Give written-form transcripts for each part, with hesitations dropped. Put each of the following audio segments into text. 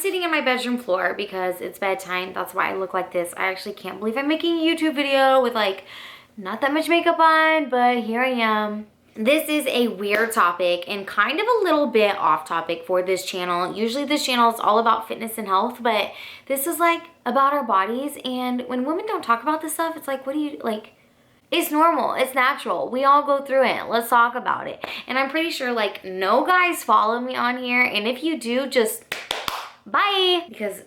sitting on my bedroom floor because it's bedtime. That's why I look like this. I actually can't believe I'm making a YouTube video with like not that much makeup on, but here I am. This is a weird topic and kind of a little bit off topic for this channel. Usually this channel is all about fitness and health, but this is like about our bodies. And when women don't talk about this stuff, it's like, what do you like? It's normal, it's natural. We all go through it. Let's talk about it. And I'm pretty sure like no guys follow me on here. And if you do, just bye, because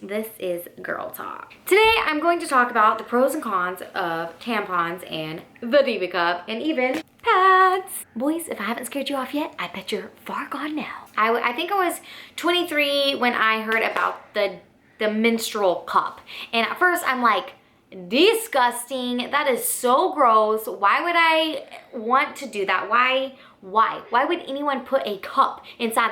this is girl talk. Today, I'm going to talk about the pros and cons of tampons and the Diva Cup and even pads. Boys, if I haven't scared you off yet, I bet you're far gone now. I think I was 23 when I heard about the menstrual cup. And at first, I'm like, disgusting. That is so gross. Why would I want to do that? Why would anyone put a cup inside?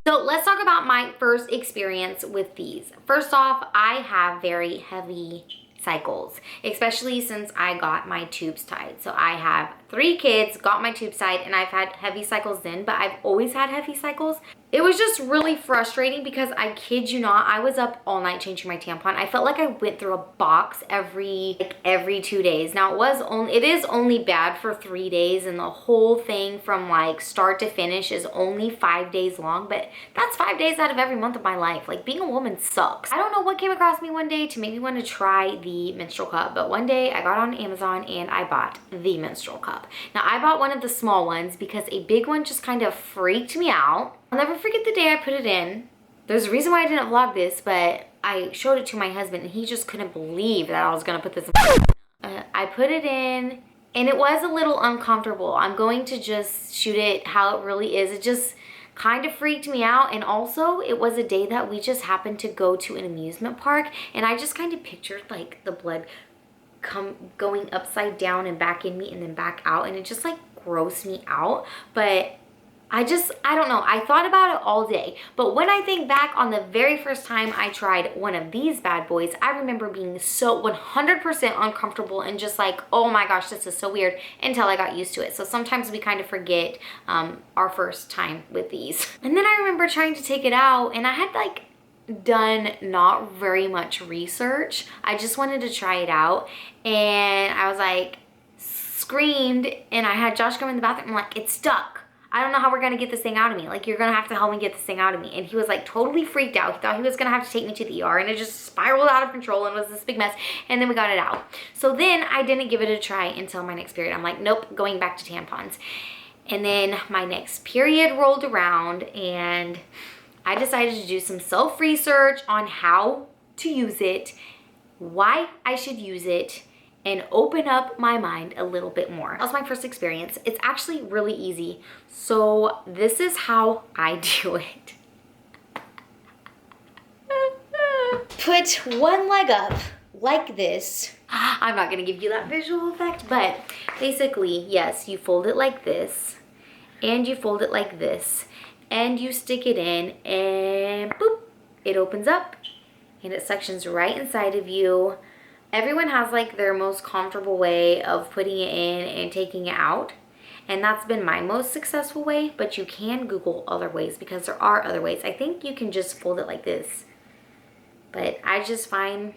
So let's talk about my first experience with these. First off, I have very heavy cycles, especially since I got my tubes tied. So I have 3 kids, got my tubes tied, and I've had heavy cycles then, but I've always had heavy cycles. It was just really frustrating because I kid you not, I was up all night changing my tampon. I felt like I went through a box every 2 days. Now it is only bad for 3 days, and the whole thing from like start to finish is only 5 days long, but that's 5 days out of every month of my life. Like being a woman sucks. I don't know what came across me one day to make me want to try the menstrual cup, but one day I got on Amazon and I bought the menstrual cup. Now I bought one of the small ones because a big one just kind of freaked me out. I'll never forget the day I put it in. There's a reason why I didn't vlog this, but I showed it to my husband and he just couldn't believe that I was gonna put this in. I put it in and it was a little uncomfortable. I'm going to just shoot it how it really is. It just kind of freaked me out, and also it was a day that we just happened to go to an amusement park, and I just kind of pictured like the blood going upside down and back in me and then back out, and it just like grossed me out. But I don't know. I thought about it all day. But when I think back on the very first time I tried one of these bad boys, I remember being so 100% uncomfortable and just like, oh my gosh, this is so weird, until I got used to it. So sometimes we kind of forget our first time with these. And then I remember trying to take it out, and I had like done not very much research. I just wanted to try it out, and I was like, screamed, and I had Josh come in the bathroom. I'm like, it's stuck. I don't know how we're gonna get this thing out of me. Like, you're gonna have to help me get this thing out of me. And he was like totally freaked out. He thought he was gonna have to take me to the ER, and it just spiraled out of control and was this big mess. And then we got it out. So then I didn't give it a try until my next period. I'm like, nope, going back to tampons. And then my next period rolled around, and I decided to do some self-research on how to use it, why I should use it, and open up my mind a little bit more. That was my first experience. It's actually really easy. So this is how I do it. Put one leg up like this. I'm not gonna give you that visual effect, but basically, yes, you fold it like this, and you fold it like this, and you stick it in, and boop, it opens up, and it suctions right inside of you. Everyone has like their most comfortable way of putting it in and taking it out. And that's been my most successful way, but you can Google other ways because there are other ways. I think you can just fold it like this, but I just find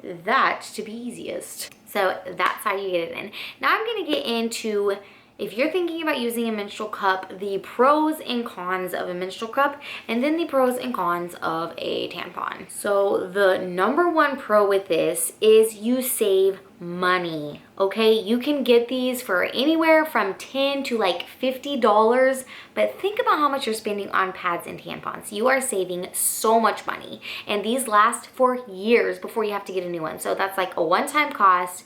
that to be easiest. So that's how you get it in. Now I'm gonna get into, if you're thinking about using a menstrual cup, the pros and cons of a menstrual cup, and then the pros and cons of a tampon. So the number one pro with this is you save money, okay? You can get these for anywhere from $10 to like $50, but think about how much you're spending on pads and tampons. You are saving so much money, and these last for years before you have to get a new one. So that's like a one-time cost.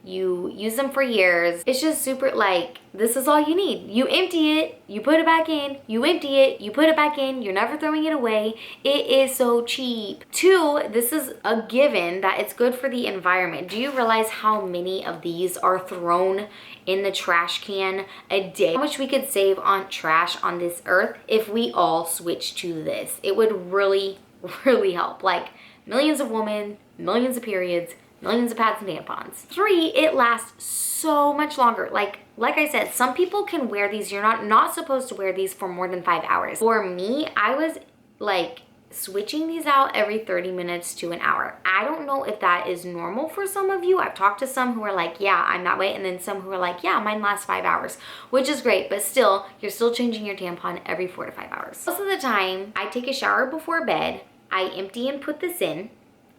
You use them for years. It's just super, like, this is all you need. You empty it, you put it back in, you empty it, you put it back in, you're never throwing it away. It is so cheap. 2, this is a given that it's good for the environment. Do you realize how many of these are thrown in the trash can a day? How much we could save on trash on this earth if we all switch to this? It would really, really help. Like, millions of women, millions of periods, millions of pads and tampons. 3, it lasts so much longer. Like I said, some people can wear these. You're not supposed to wear these for more than 5 hours. For me, I was like switching these out every 30 minutes to an hour. I don't know if that is normal for some of you. I've talked to some who are like, yeah, I'm that way. And then some who are like, yeah, mine lasts 5 hours, which is great. But still, you're still changing your tampon every 4 to 5 hours. Most of the time, I take a shower before bed. I empty and put this in.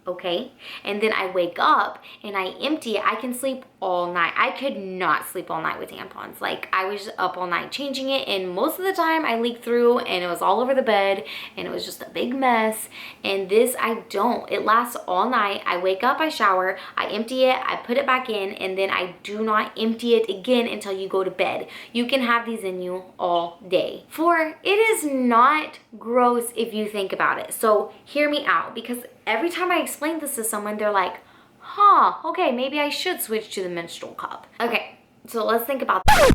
Okay, and then I wake up and I empty it. I can sleep all night. I could not sleep all night with tampons. Like, I was up all night changing it, and most of the time I leaked through and it was all over the bed and it was just a big mess. And this, I don't. It lasts all night. I wake up, I shower, I empty it, I put it back in, and then I do not empty it again until you go to bed. You can have these in you all day. It is not gross if you think about it. So hear me out, because every time I explain this to someone, they're like, huh, okay, maybe I should switch to the menstrual cup. Okay, so let's think about that.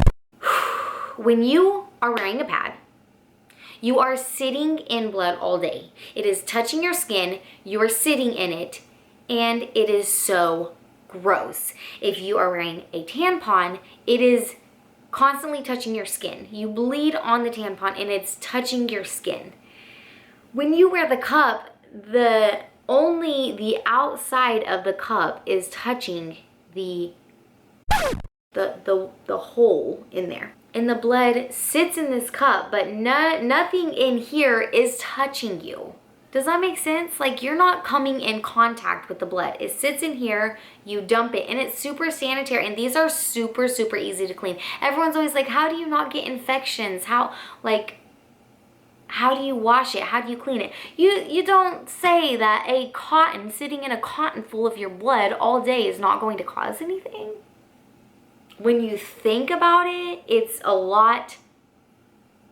When you are wearing a pad, you are sitting in blood all day. It is touching your skin, you are sitting in it, and it is so gross. If you are wearing a tampon, it is constantly touching your skin. You bleed on the tampon and it's touching your skin. When you wear the cup, only the outside of the cup is touching the hole in there. And the blood sits in this cup, but nothing in here is touching you. Does that make sense? Like, you're not coming in contact with the blood. It sits in here, you dump it, and it's super sanitary. And these are super, super easy to clean. Everyone's always like, how do you not get infections? How do you wash it? How do you clean it? You don't say that sitting in a cotton full of your blood all day is not going to cause anything. When you think about it, it's a lot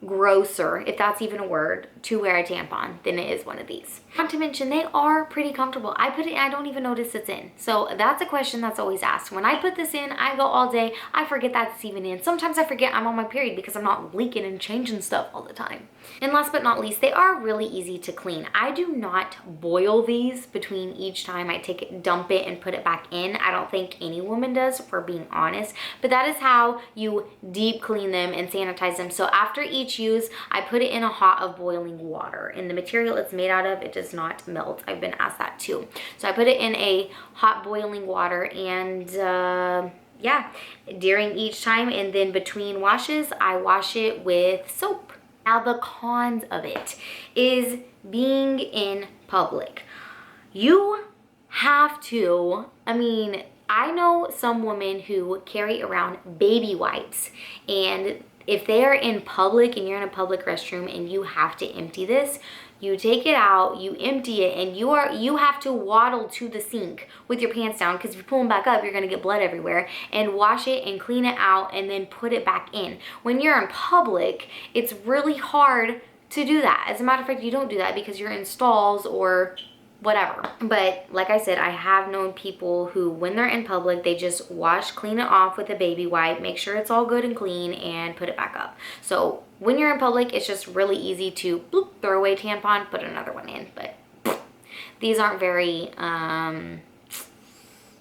grosser, if that's even a word, to wear a tampon than it is one of these. Not to mention, they are pretty comfortable. I put it, I don't even notice it's in. So that's a question that's always asked. When I put this in, I go all day, I forget that's even in. Sometimes I forget I'm on my period because I'm not leaking and changing stuff all the time. And last but not least, they are really easy to clean. I do not boil these between each time I take it, dump it, and put it back in. I don't think any woman does, for being honest. But that is how you deep clean them and sanitize them. So after each use, I put it in a hot of boiling water. And the material it's made out of, it does not melt. I've been asked that too. So I put it in a hot boiling water, and yeah, during each time, and then between washes, I wash it with soap. Now, the cons of it is being in public. You have to, I know some women who carry around baby wipes, and if they are in public and you're in a public restroom and you have to empty this, you take it out, you empty it, and you have to waddle to the sink with your pants down, because if you pull them back up, you're gonna get blood everywhere, and wash it and clean it out and then put it back in. When you're in public, it's really hard to do that. As a matter of fact, you don't do that because you're in stalls or whatever. But like I said, I have known people who, when they're in public, they just clean it off with a baby wipe, make sure it's all good and clean, and put it back up. So when you're in public, it's just really easy to bloop, throw away tampon, put another one in. But these aren't very,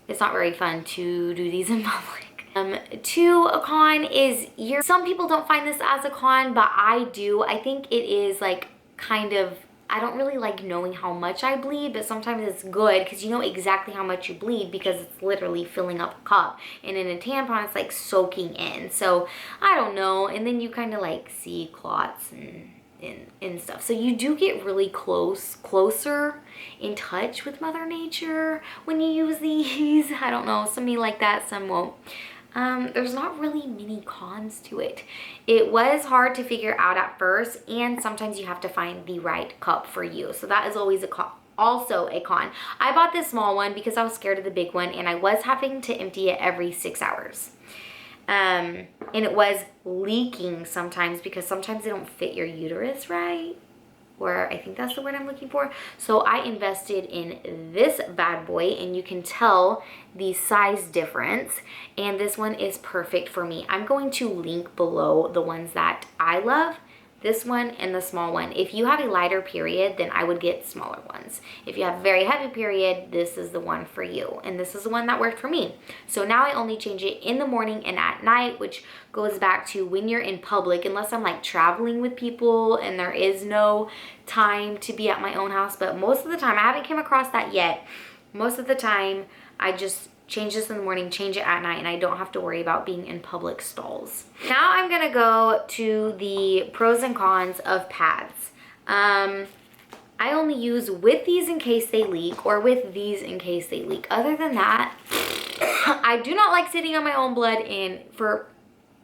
it's not very fun to do these in public. A con is, some people don't find this as a con, but I do. I think it is like kind of, I don't really like knowing how much I bleed, but sometimes it's good because you know exactly how much you bleed because it's literally filling up a cup. And in a tampon, it's like soaking in. So I don't know. And then you kind of like see clots and stuff. So you do get really closer in touch with Mother Nature when you use these. I don't know. Some may like that, some won't. There's not really many cons to it. It was hard to figure out at first, and sometimes you have to find the right cup for you. So that is always also a con. I bought this small one because I was scared of the big one, and I was having to empty it every 6 hours. And it was leaking sometimes because sometimes they don't fit your uterus right. Or I think that's the word I'm looking for. So I invested in this bad boy, and you can tell the size difference. And this one is perfect for me. I'm going to link below the ones that I love. this one and the small one. If you have a lighter period, then I would get smaller ones. If you have a very heavy period, this is the one for you. And this is the one that worked for me. So now I only change it in the morning and at night, which goes back to when you're in public, unless I'm like traveling with people and there is no time to be at my own house. But most of the time, I haven't come across that yet. Most of the time, I just change this in the morning, change it at night, and I don't have to worry about being in public stalls. Now I'm gonna go to the pros and cons of pads. I only use with these in case they leak or with these in case they leak. Other than that, I do not like sitting on my own blood, and for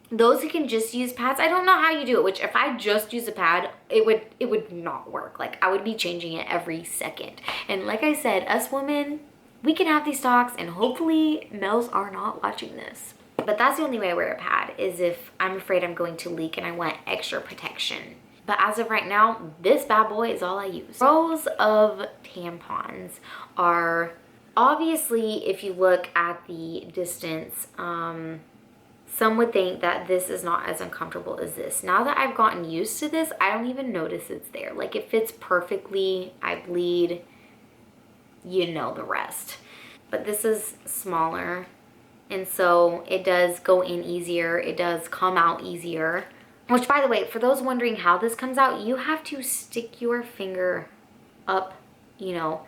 those who can just use pads, I don't know how you do it, which if I just use a pad, it would not work. Like, I would be changing it every second. And like I said, us women, we can have these talks, and hopefully males are not watching this. But that's the only way I wear a pad, is if I'm afraid I'm going to leak and I want extra protection. But as of right now, this bad boy is all I use. Pros of tampons are, obviously, if you look at the distance, some would think that this is not as uncomfortable as this. Now that I've gotten used to this, I don't even notice it's there. Like, it fits perfectly. I bleed. You know the rest. But this is smaller, and so it does go in easier. It does come out easier. Which, by the way, for those wondering how this comes out, you have to stick your finger up, you know,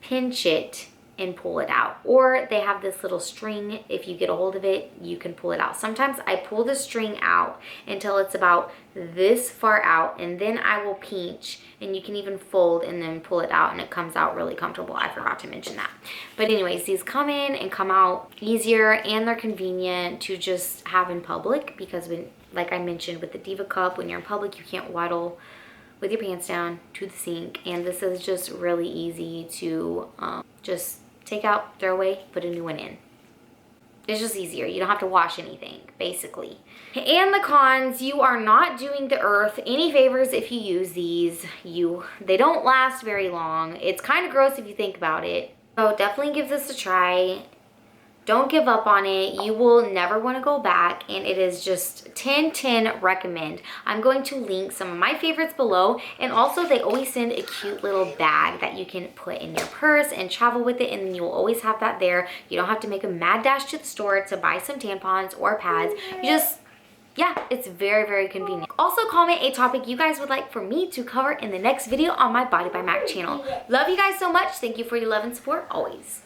pinch it and pull it out. Or they have this little string. If you get a hold of it, you can pull it out. Sometimes I pull the string out until it's about this far out, and then I will pinch, and you can even fold and then pull it out, and it comes out really comfortable. I forgot to mention that. But anyways, these come in and come out easier, and they're convenient to just have in public, because when, like I mentioned with the Diva Cup, when you're in public, you can't waddle with your pants down to the sink, and this is just really easy to just take out, throw away, put a new one in. It's just easier. You don't have to wash anything, basically. And the cons, you are not doing the earth any favors if you use these. They don't last very long. It's kind of gross if you think about it. So definitely give this a try. Don't give up on it. You will never want to go back, and it is just 10/10 recommend. I'm going to link some of my favorites below, and also they always send a cute little bag that you can put in your purse and travel with it, and then you'll always have that there. You don't have to make a mad dash to the store to buy some tampons or pads. You just, yeah, it's very, very convenient. Also, comment a topic you guys would like for me to cover in the next video on my Body by Mac channel. Love you guys so much. Thank you for your love and support always.